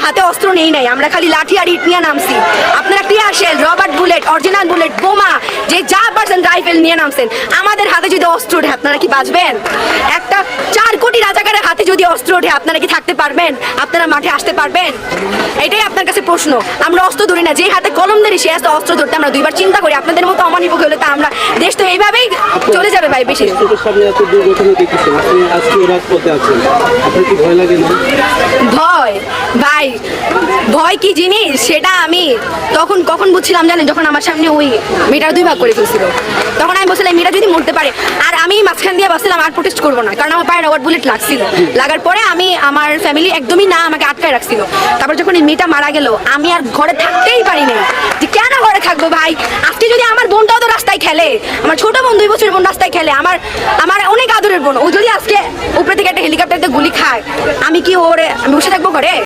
হাতে অস্ত্র নেই নাই, আমরা খালি লাঠি আর ইট নিয়ে নামছি। আপনারা tear shell, rubber bullet, original bullet, বোমা, যে যা পারছেন রাইফেল নিয়ে নামছেন। আমাদের হাতে যদি অস্ত্র ওঠে আপনারা কি বাঁচবেন? একটা 4 কোটি রাজাকারের হাতে যদি অস্ত্র ওঠে আপনারা কি থাকতে পারবেন? আপনারা মাঠে আসতে পারবেন? এটাই আপনার কাছে প্রশ্ন। আমরা অস্ত্র ধরি না, যে হাতে কলম ধরি সে হাতে অস্ত্র ধরতে আমরা 2বার চিন্তা করি। আপনাদের মতো অমানিপক হলে তো আমরা দেশ তো এইভাবেই চলে যাবে ভাই। বেশি ভয় ভাই, ভয় কি জিনিস সেটা আমি কখন বুঝছিলাম জানেন? যখন আমার সামনে ওই মেয়েটার 2 ভাগ করে ফেলছিল, তখন আমি বলছিলাম মেয়েটা যদি মরতে পারে। আর আমি মাঝখান দিয়ে বলছিলাম আর প্রোটেস্ট করবো না, কারণ আমার পায়ে রবার বুলেট লাগছিল। লাগার পরে আমার ফ্যামিলি একদমই না আমাকে আটকায় রাখছিল। তারপর যখন এই মেয়েটা মারা গেল আমি আর ঘরে থাকতেই পারি না, যে কেন ঘরে থাকবো ভাই। আজকে যদি আমার বোনটাও তো রাস্তায় খেলে, আমার ছোট বোন 2 বছরের বোন রাস্তায় খেলে, আমার অনেক আদরের বোন, ও যদি আজকে উপরে থেকে একটা হেলিকপ্টারতে গুলি খায়, আমি বসে থাকবো ঘরে?